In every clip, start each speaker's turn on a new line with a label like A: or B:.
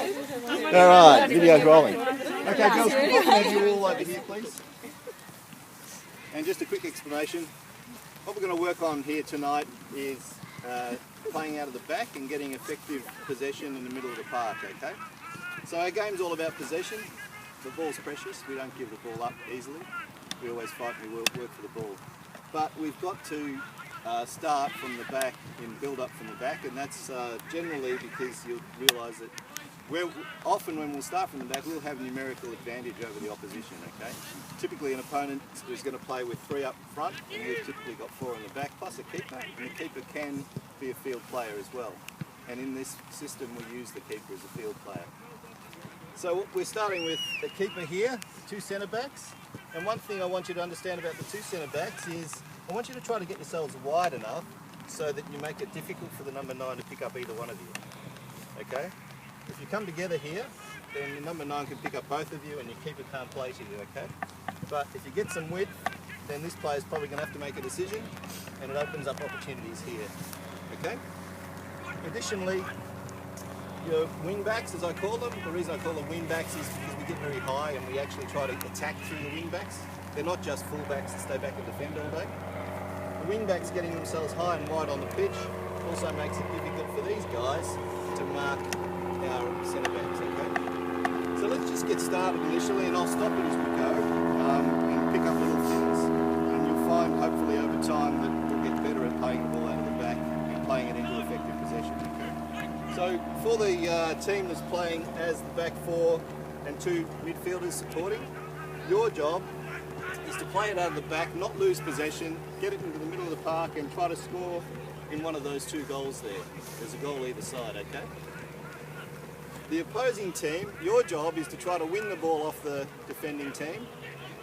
A: All right, video's rolling. Okay, girls, can you have you all over here, please? And just a quick explanation. What we're going to work on here tonight is playing out of the back and getting effective possession in the middle of the park, okay? So our game's all about possession. The ball's precious. We don't give the ball up easily. We always fight and we work for the ball. But we've got to start from the back and build up from the back, and that's generally because you'll realise that often when we'll start from the back, we'll have numerical advantage over the opposition, okay? Typically an opponent is going to play with 3 up front, and we've typically got 4 in the back, plus a keeper, and the keeper can be a field player as well. And in this system, we use the keeper as a field player. So we're starting with a keeper here, 2 centre backs, and one thing I want you to understand about the 2 centre backs is I want you to try to get yourselves wide enough so that you make it difficult for the number 9 to pick up either one of you, okay? If you come together here, then your number 9 can pick up both of you and your keeper can't play to you, okay? But if you get some width, then this player's probably going to have to make a decision, and it opens up opportunities here, okay? Additionally, your wing backs, as I call them, the reason I call them wing backs is because we get very high and we actually try to attack through the wing backs. They're not just full backs that stay back and defend all day. The wing backs getting themselves high and wide on the pitch also makes it difficult for these guys to mark our centre backs, okay? So let's just get started initially, and I'll stop it as we go and pick up little things, and you'll find hopefully over time that we'll get better at playing the ball out of the back and playing it into effective possession, okay? So for the team that's playing as the back 4 and 2 midfielders supporting, your job is to play it out of the back, not lose possession, get it into the middle of the park and try to score in one of those 2 goals there. There's a goal either side, okay? The opposing team, your job is to try to win the ball off the defending team,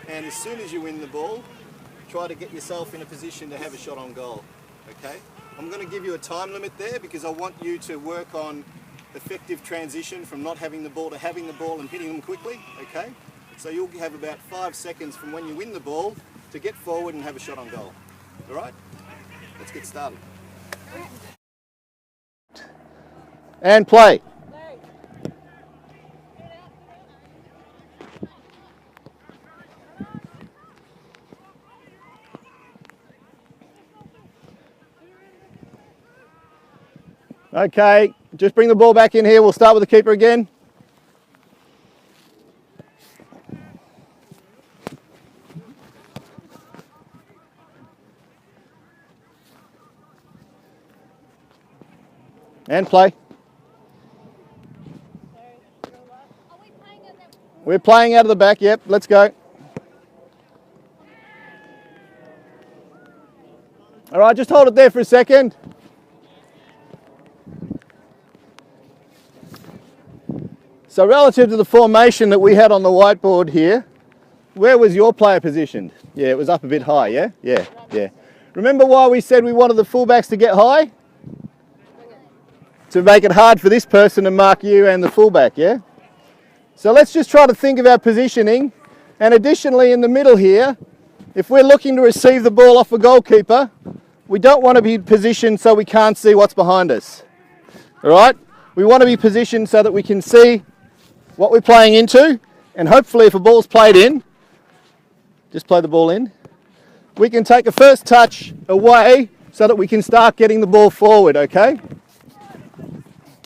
A: and as soon as you win the ball, try to get yourself in a position to have a shot on goal, okay? I'm going to give you a time limit there because I want you to work on effective transition from not having the ball to having the ball and hitting them quickly, okay? So you'll have about 5 seconds from when you win the ball to get forward and have a shot on goal, all right? Let's get started. And play. Okay, just bring the ball back in here. We'll start with the keeper again. And play. We're playing out of the back, yep, let's go. All right, just hold it there for a second. So relative to the formation that we had on the whiteboard here, where was your player positioned? Yeah, it was up a bit high, yeah? Yeah. Remember why we said we wanted the fullbacks to get high? To make it hard for this person to mark you and the fullback, yeah? So let's just try to think of our positioning. And additionally in the middle here, if we're looking to receive the ball off a goalkeeper, we don't want to be positioned so we can't see what's behind us. All right? We want to be positioned so that we can see what we're playing into, and hopefully if a ball's played in, just play the ball in, we can take a first touch away so that we can start getting the ball forward, okay?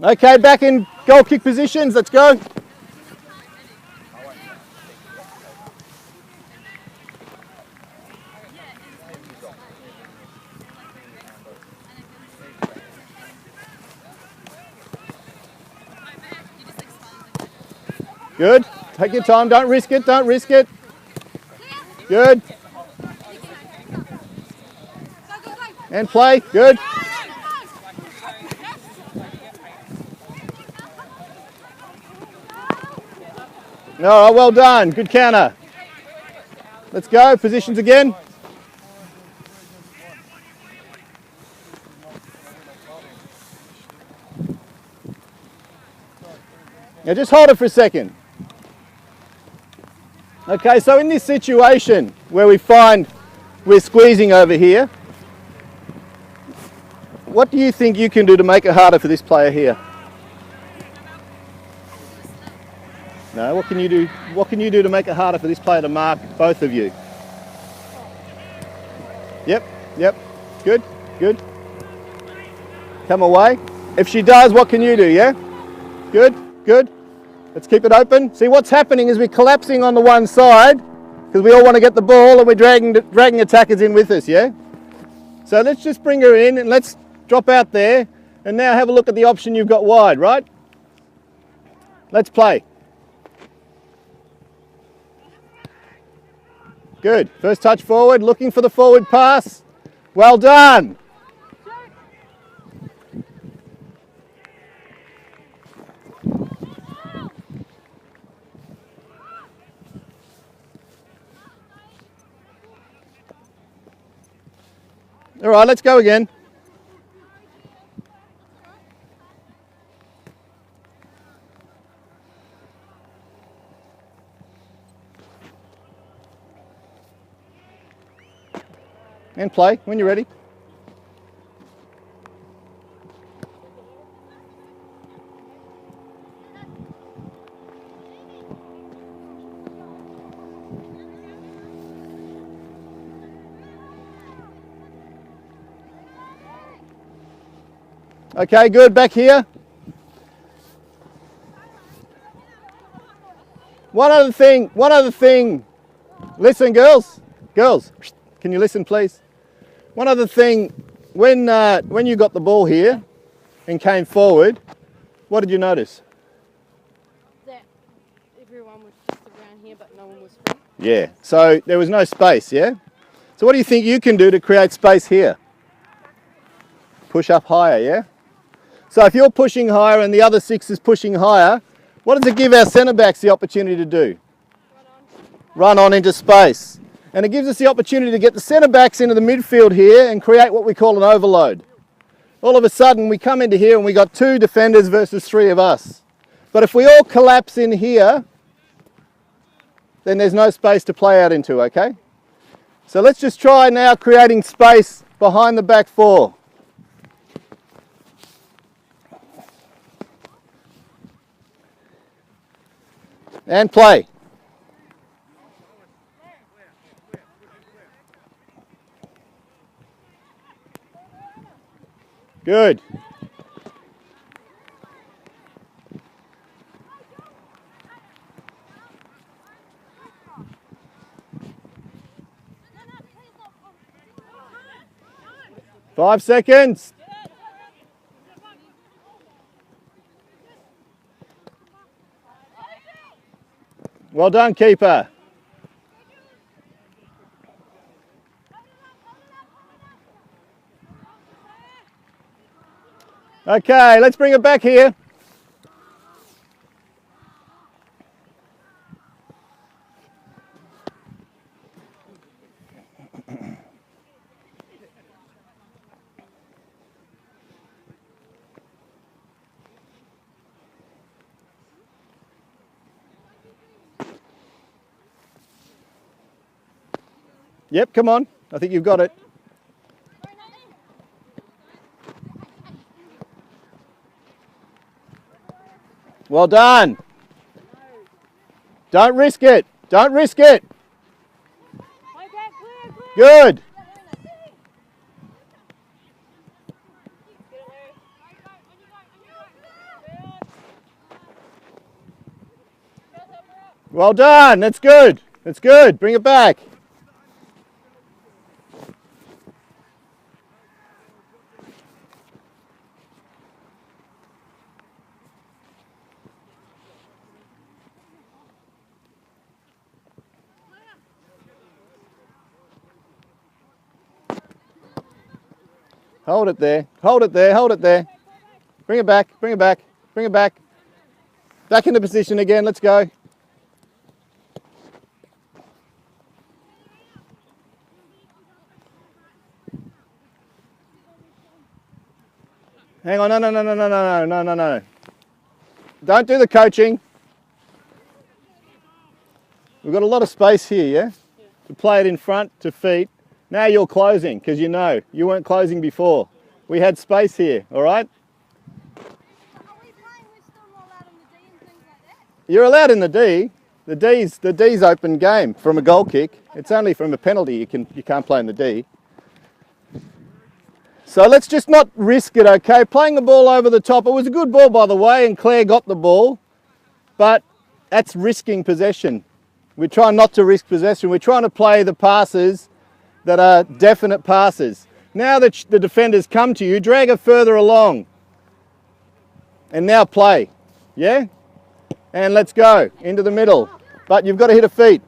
A: Okay, back in goal kick positions, let's go. Good. Take your time. Don't risk it. Don't risk it. Good. And play. Good. All right, well done. Good counter. Let's go. Positions again. Now just hold it for a second. Okay, so in this situation where we find we're squeezing over here, what do you think you can do to make it harder for this player here? No, what can you do? What can you do to make it harder for this player to mark both of you? Yep, yep. Good, good. Come away. If she does, what can you do, yeah? Good, good. Let's keep it open. See, what's happening is we're collapsing on the one side because we all want to get the ball and we're dragging attackers in with us, yeah? So let's just bring her in and let's drop out there and now have a look at the option you've got wide, right? Let's play. Good. First touch forward, looking for the forward pass. Well done. All right, let's go again. And play when you're ready. Okay, good. Back here. One other thing. Listen, girls, can you listen, please? One other thing. When you got the ball here and came forward, what did you notice?
B: That everyone was just around here, but no one was free.
A: Yeah. So there was no space. Yeah. So what do you think you can do to create space here? Push up higher. Yeah. So if you're pushing higher and the other six is pushing higher, what does it give our centre backs the opportunity to do? Run on into space. And it gives us the opportunity to get the centre backs into the midfield here and create what we call an overload. All of a sudden we come into here and we got 2 defenders versus 3 of us. But if we all collapse in here, then there's no space to play out into, okay? So let's just try now creating space behind the back 4. And play. Good. Five seconds. Well done, keeper. Okay, let's bring it back here. Yep, come on. I think you've got it. Well done. Don't risk it. Don't risk it. Good. Well done. That's good. That's good. Bring it back. Hold it there. Hold it there. Hold it there. Bring it back. Bring it back. Bring it back. Back into position again. Let's go. Hang on. No. Don't do the coaching. We've got a lot of space here, yeah? To play it in front, to feet. Now you're closing, because you know, you weren't closing before. We had space here, all right?
B: Are we playing with still not allowed on the D and things like that?
A: You're allowed in the D. The D's open game from a goal kick. It's only from a penalty you can't play in the D. So let's just not risk it, okay? Playing the ball over the top. It was a good ball, by the way, and Claire got the ball, but that's risking possession. We're trying not to risk possession. We're trying to play the passes that are definite passes. Now that the defenders come to you, drag her further along. And now play, yeah? And let's go into the middle. But you've got to hit her feet.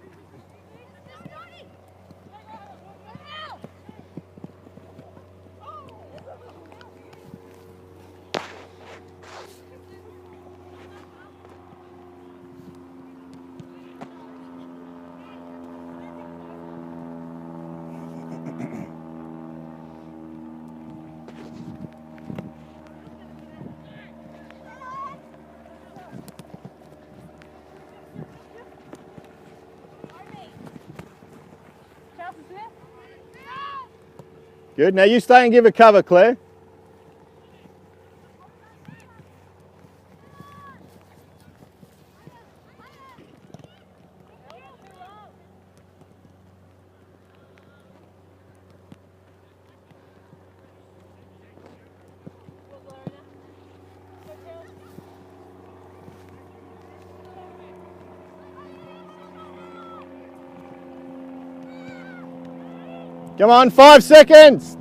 A: Good. Now you stay and give her cover, Claire. Come on, 5 seconds.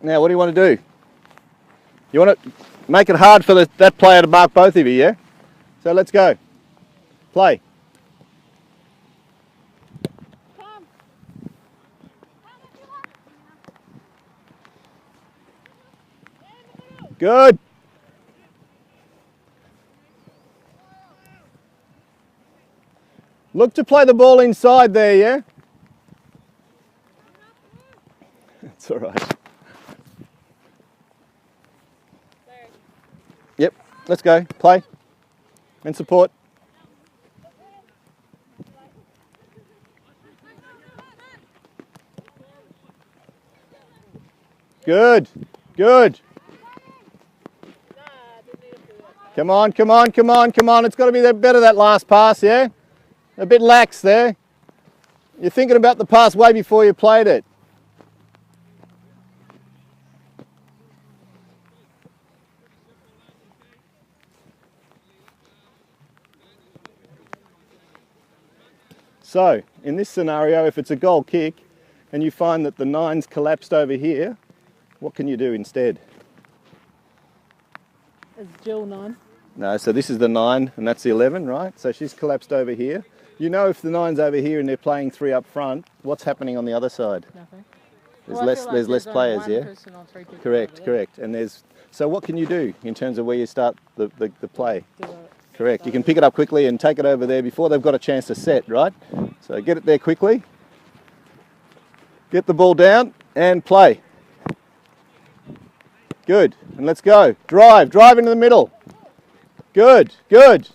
A: Now, what do you want to do? You want to make it hard for that player to mark both of you, yeah? So let's go. Play. Good. Look to play the ball inside there, yeah? It's all right. Yep, let's go. Play and support. Good, good. Come on, come on, come on, come on. It's got to be better that last pass, yeah? A bit lax there. You're thinking about the pass way before you played it. So, in this scenario, if it's a goal kick and you find that the 9's collapsed over here, what can you do instead?
B: Is Jill 9?
A: No, so this is the 9 and that's the 11, right? So she's collapsed over here. You know if the 9's over here and they're playing 3 up front, what's happening on the other side?
B: Nothing.
A: There's less players, yeah? Correct, correct. And so what can you do in terms of where you start the play? Correct. You can pick it up quickly and take it over there before they've got a chance to set, right? So get it there quickly. Get the ball down and play. Good. And let's go. Drive into the middle. Good, good.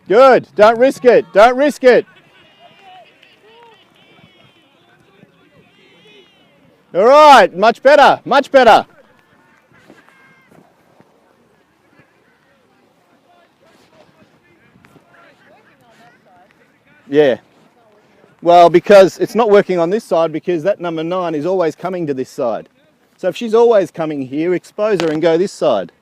A: Good. Don't risk it. Don't risk it. All right. Much better. Much better. Yeah. Well, because it's not working on this side because that number 9 is always coming to this side. So if she's always coming here, expose her and go this side.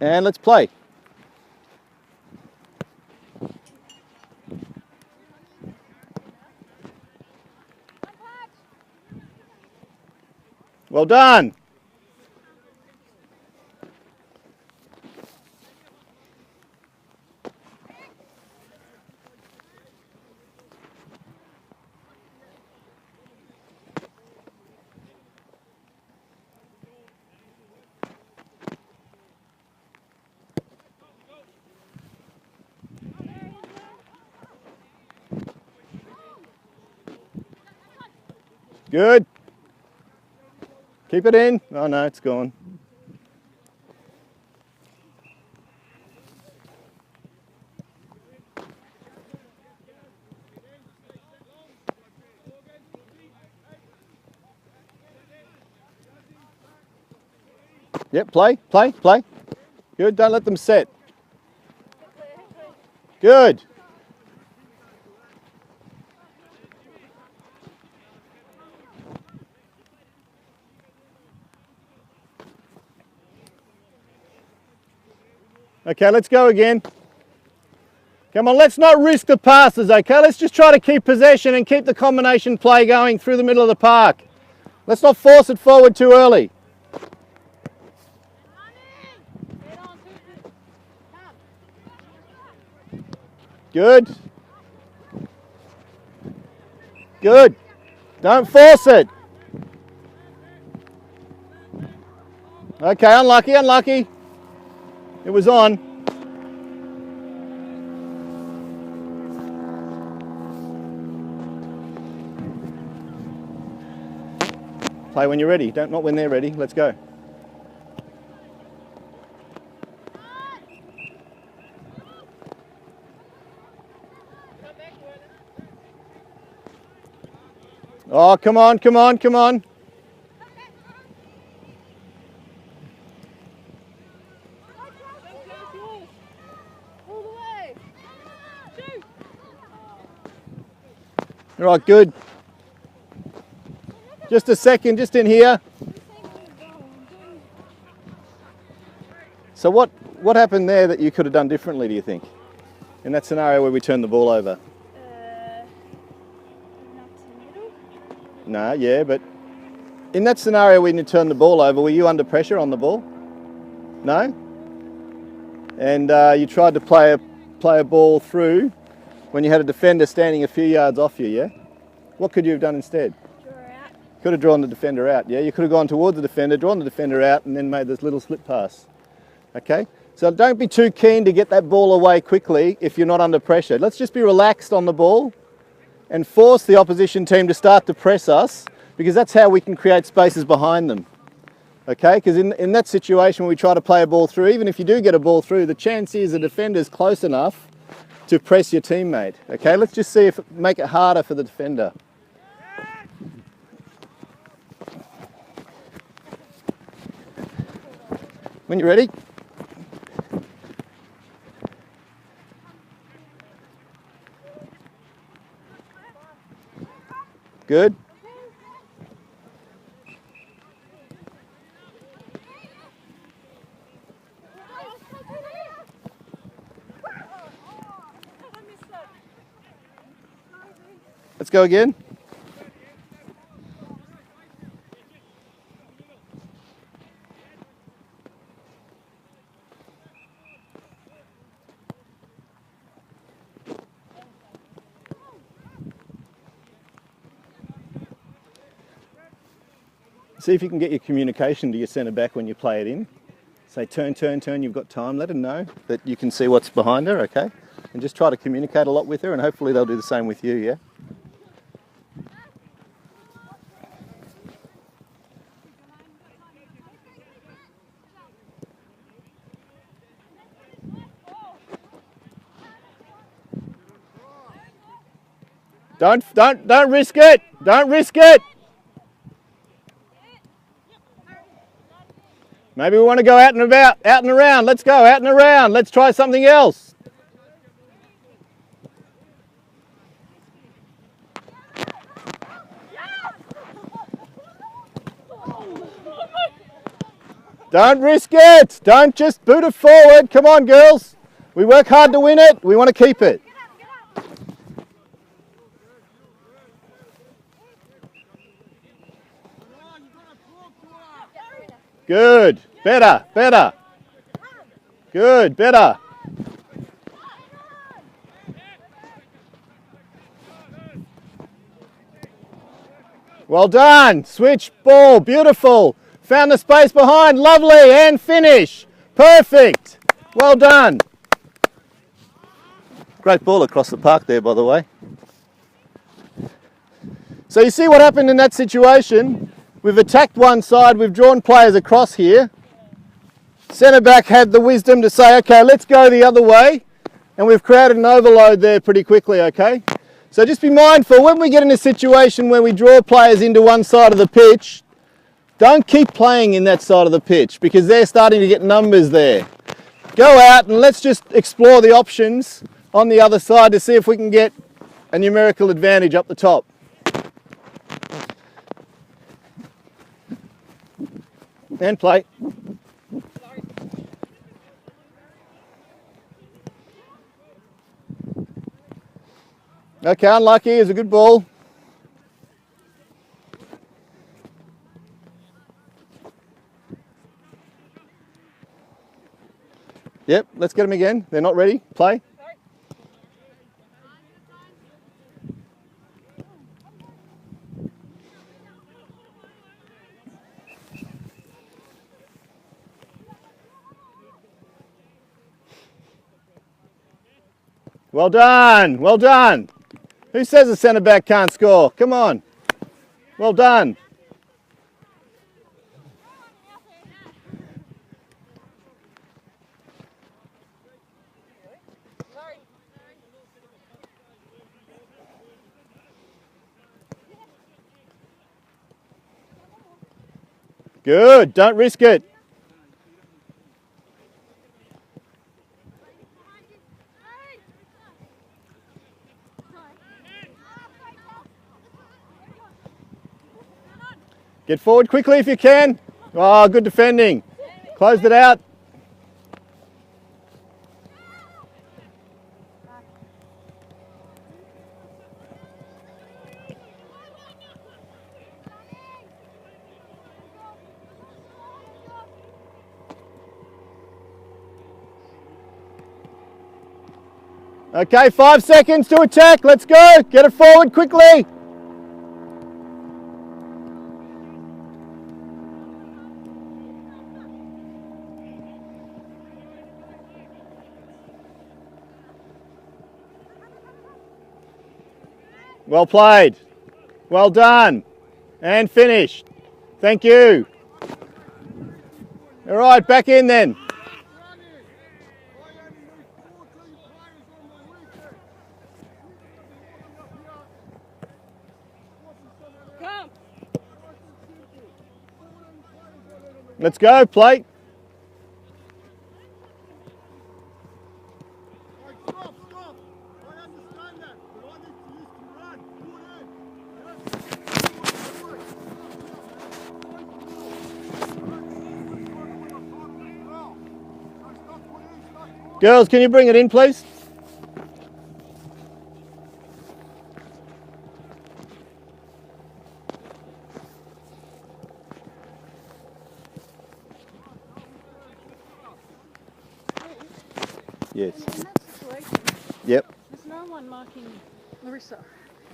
A: And let's play. Well done. Good. Keep it in. Oh no, it's gone. Yep, play. Good, don't let them set. Good. Okay, let's go again. Come on, let's not risk the passes, okay? Let's just try to keep possession and keep the combination play going through the middle of the park. Let's not force it forward too early. Good. Good. Don't force it. Okay, unlucky. It was on. Play when you're ready, not when they're ready. Let's go. Oh, come on. All right, good. Just a second, just in here. So what happened there that you could have done differently, do you think? In that scenario where we turned the ball over? No, yeah, but in that scenario when you turned the ball over, were you under pressure on the ball? No? And you tried to play a ball through when you had a defender standing a few yards off you, yeah? What could you have done instead? Draw out. Could have drawn the defender out, yeah? You could have gone towards the defender, drawn the defender out, and then made this little slip pass. Okay? So don't be too keen to get that ball away quickly if you're not under pressure. Let's just be relaxed on the ball and force the opposition team to start to press us, because that's how we can create spaces behind them. Okay? Because in that situation when we try to play a ball through, even if you do get a ball through, the chance is the defender's close enough to press your teammate. Okay, let's just see if make it harder for the defender. When you're ready. Good. Let's go again. See if you can get your communication to your centre back when you play it in. Say turn, you've got time. Let her know that you can see what's behind her, okay? And just try to communicate a lot with her, and hopefully they'll do the same with you, yeah? Don't risk it. Don't risk it. Maybe we want to go out and about, out and around. Let's go out and around. Let's try something else. Don't risk it. Don't just boot it forward. Come on, girls. We work hard to win it. We want to keep it. Good. Better. Good. Better. Well done. Switch ball. Beautiful. Found the space behind. Lovely. And finish. Perfect. Well done. Great ball across the park there, by the way. So you see what happened in that situation? We've attacked one side, we've drawn players across here. Centre back had the wisdom to say, okay, let's go the other way. And we've created an overload there pretty quickly, okay? So just be mindful, when we get in a situation where we draw players into one side of the pitch, don't keep playing in that side of the pitch because they're starting to get numbers there. Go out and let's just explore the options on the other side to see if we can get a numerical advantage up the top. And play. Okay, unlucky, it's a good ball. Yep, let's get them again. They're not ready. Play. Well done, well done. Who says a centre back can't score? Come on. Well done. Good, don't risk it. Get forward quickly if you can. Oh, good defending. Closed it out. Okay, 5 seconds to attack. Let's go. Get it forward quickly. Well played. Well done. And finished. Thank you. All right, back in then.
B: Come.
A: Let's go, play. Girls, can you bring it in, please? Yes.
B: In that situation,
A: Yep.
B: there's no one marking Larissa.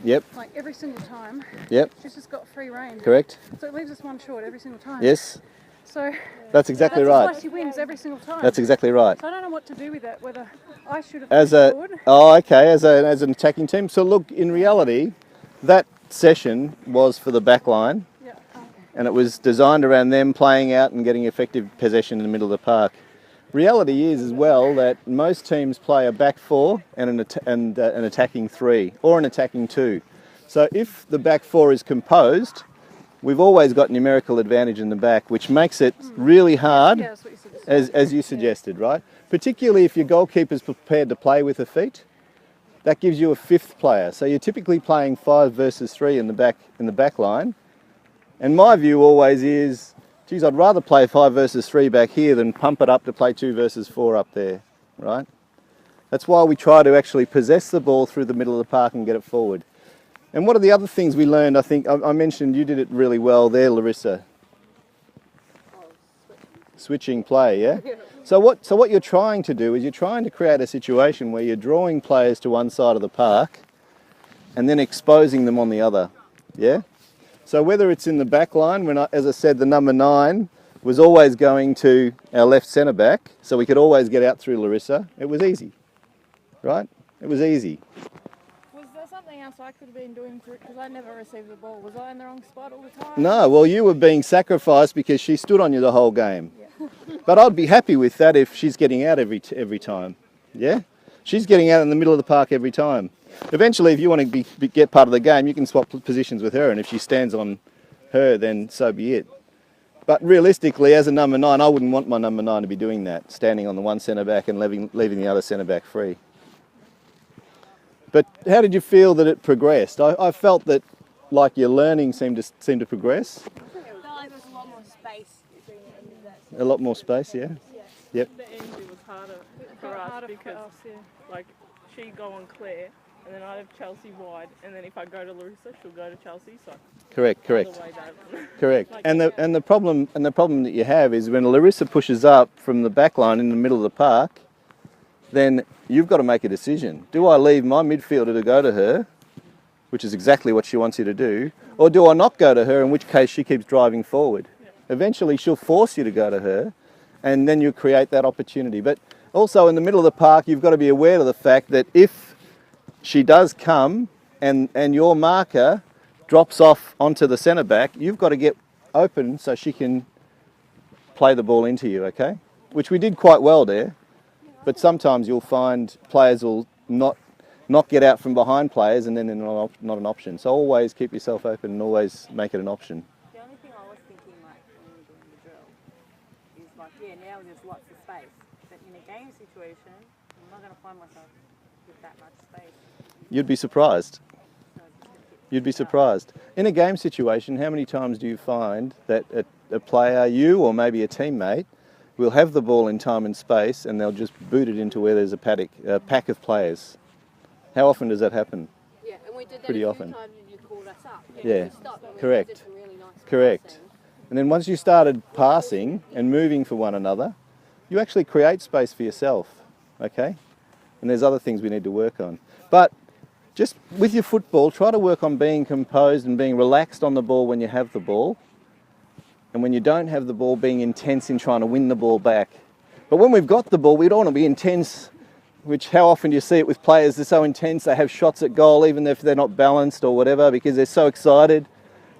A: Yep.
B: Like every single time,
A: Yep.
B: she's just got free reign.
A: Correct.
B: So it leaves us one short every single time.
A: Yes.
B: So
A: That's exactly
B: that's
A: right.
B: why she wins every single time.
A: That's exactly right.
B: So I don't know what to do with that. Whether I should have
A: As
B: scored.
A: as an attacking team. So look, in reality, that session was for the back line,
B: Yeah. Okay.
A: and it was designed around them playing out and getting effective possession in the middle of the park. Reality is as well that most teams play a back four and an attacking three or an attacking two. So if the back four is composed, we've always got numerical advantage in the back, which makes it really hard,
B: Yeah, that's what you said.
A: as you suggested, right? Particularly if your goalkeeper's prepared to play with the feet, that gives you a fifth player. So you're typically playing 5 versus 3 in the back line. And my view always is, geez, I'd rather play 5 versus 3 back here than pump it up to play 2 versus 4 up there, right? That's why we try to actually possess the ball through the middle of the park and get it forward. And what are the other things we learned? I think I mentioned you did it really well there, Larissa. Switching play, yeah? So what you're trying to do is you're trying to create a situation where you're drawing players to one side of the park and then exposing them on the other, yeah? So whether it's in the back line, as I said, the number 9 was always going to our left centre back, so we could always get out through Larissa. It was easy, right? It was easy.
B: Was there something something else I could have been doing because I never received the ball? Was I in the wrong spot all the time?
A: No, well, you were being sacrificed because she stood on you the whole game. But I'd be happy with that if she's getting out every time. Yeah? She's getting out in the middle of the park every time. Eventually, if you want to get part of the game, you can swap positions with her, and if she stands on her, then so be it. But realistically, as a number 9, I wouldn't want my number 9 to be doing that, standing on the one centre-back and leaving the other centre-back free. But how did you feel that it progressed? I felt that like your learning seemed to progress.
B: I felt like there was a lot more space between the end of that.
A: A lot more space, yeah? Yep.
C: The end was harder for us because like she'd go on Claire and then I'd have Chelsea wide and then if I go to Larissa she'll go to Chelsea, so
A: Correct.
C: other way down.
A: Correct.
C: Like,
A: And the problem that you have is when Larissa pushes up from the back line in the middle of the park, then you've got to make a decision. Do I leave my midfielder to go to her, which is exactly what she wants you to do, or do I not go to her, in which case she keeps driving forward? Eventually she'll force you to go to her, and then you create that opportunity. But also in the middle of the park, you've got to be aware of the fact that if she does come and your marker drops off onto the centre back, you've got to get open so she can play the ball into you, okay? Which we did quite well there. But sometimes you'll find players will not get out from behind players and then they're not an option. So always keep yourself open and always make it an option.
D: The only thing I was thinking, like, when we were doing the drill, is like, now there's lots of space. But in a game situation, I'm not going to find myself with that much space.
A: You'd be surprised.
D: So it's just gonna get
A: You'd be surprised. In a game situation, how many times do you find that a player, you or maybe a teammate, will have the ball in time and space and they'll just boot it into where there's a pack of players? How often does that happen?
B: Yeah, and we did that
A: Pretty
B: a few
A: often.
B: times when you called us up.
A: Yeah.
B: We stopped and we
A: Correct.
B: did some really nice
A: Correct.
B: passing.
A: And then once you started passing and moving for one another, you actually create space for yourself, okay? And there's other things we need to work on. But just with your football, try to work on being composed and being relaxed on the ball when you have the ball. And when you don't have the ball, being intense in trying to win the ball back. But when we've got the ball, we don't want to be intense, which how often do you see it with players? They're so intense, they have shots at goal even if they're not balanced or whatever because they're so excited.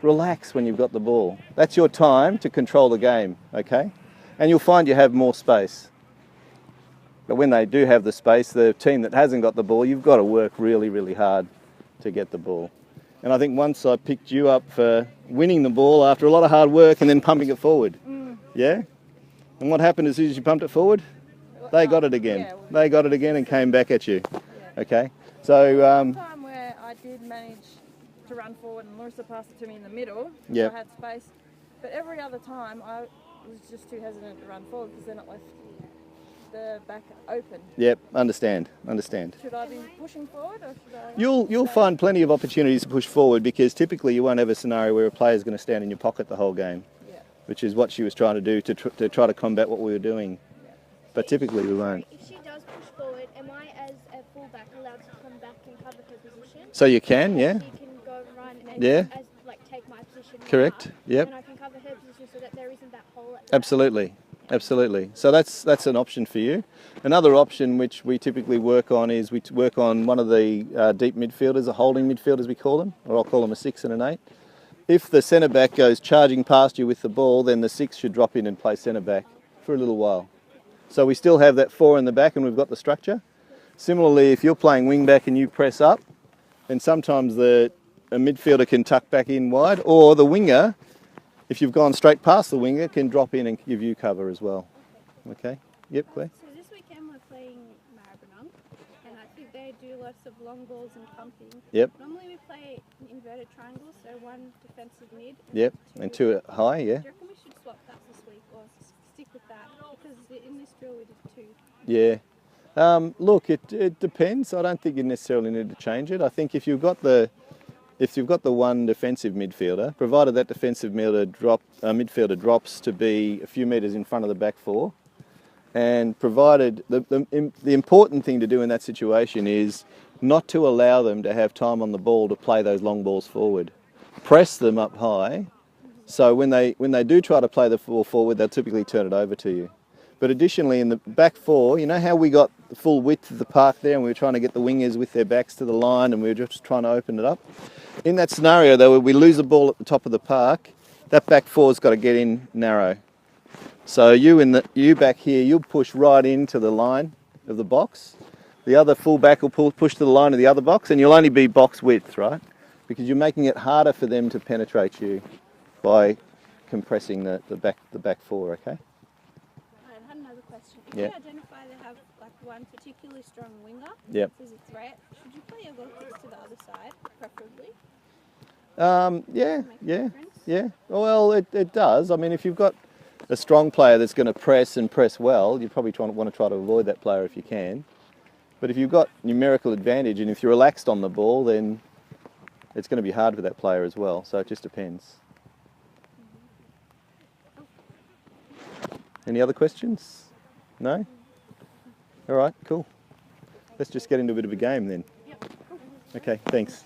A: Relax when you've got the ball. That's your time to control the game, okay? And you'll find you have more space. But when they do have the space, the team that hasn't got the ball, you've got to work really, really hard to get the ball. And I think once I picked you up for winning the ball after a lot of hard work and then pumping it forward. Yeah? And what happened as soon as you pumped it forward? They got it again. They got it again and came back at you. Okay? So,
C: time where I did manage to run forward and Larissa passed it to me in the middle,
A: Yep.
C: so I had space. But every other time I was just too hesitant to run forward because then it left the back open.
A: yep, understand.
C: Should I be pushing forward or should I?
A: You'll find plenty of opportunities to push forward because typically you won't have a scenario where a player's going to stand in your pocket the whole game,
C: Yeah.
A: which is what she was trying to do to try to combat what we were doing. But typically we won't.
E: If she does push forward, am I as a fullback allowed to come back and cover her position?
A: So you can, yeah?
E: She can go run and
A: Yeah.
E: take my position.
A: Correct.
E: now,
A: Yep.
E: And I can cover her position so that there isn't that hole at the back.
A: Absolutely. So that's an option for you. Another option which we typically work on is we work on one of the deep midfielders, a holding midfield as we call them, or I'll call them a 6 and an 8. If the centre back goes charging past you with the ball, then the 6 should drop in and play centre back for a little while. So we still have that 4 in the back and we've got the structure. Similarly, if you're playing wing back and you press up, then sometimes a midfielder can tuck back in wide, or the winger, if you've gone straight past the winger, can drop in and give you cover as well. Okay? Yep, Claire?
E: So this weekend we're playing Maribyrnong, and I think they do lots of long balls and pumping.
A: Yep,
E: Normally we play an inverted triangle, so one defensive mid.
A: yep. And 2 high, yeah?
E: Do you reckon we should swap that this week or stick with that? Because in this drill we did 2.
A: Yeah. Look, it depends. I don't think you necessarily need to change it. I think if you've got the one defensive midfielder, provided that defensive midfielder drops to be a few metres in front of the back 4, and provided the important thing to do in that situation is not to allow them to have time on the ball to play those long balls forward. Press them up high, so when they do try to play the ball forward, they'll typically turn it over to you. But additionally, in the back four, you know how we got the full width of the park there and we were trying to get the wingers with their backs to the line and we were just trying to open it up? In that scenario, though, where we lose the ball at the top of the park, that back four's got to get in narrow. So you back here, you'll push right into the line of the box. The other full back will push to the line of the other box, and you'll only be box width, right? Because you're making it harder for them to penetrate you by compressing the back four, okay?
E: I had another question. If
A: Yeah.
E: you identify they have like one particularly strong winger,
A: Yep.
E: as a threat, should you play your goalkeepers to the other side, preferably?
A: Yeah,
E: Make a
A: yeah,
E: difference?
A: yeah. Well, it does. I mean, if you've got a strong player that's going to press and press well, you probably want to try to avoid that player if you can. But if you've got numerical advantage and if you're relaxed on the ball, then it's going to be hard for that player as well. So it just depends. Any other questions? No? All right, cool. Let's just get into a bit of a game then. Okay, thanks.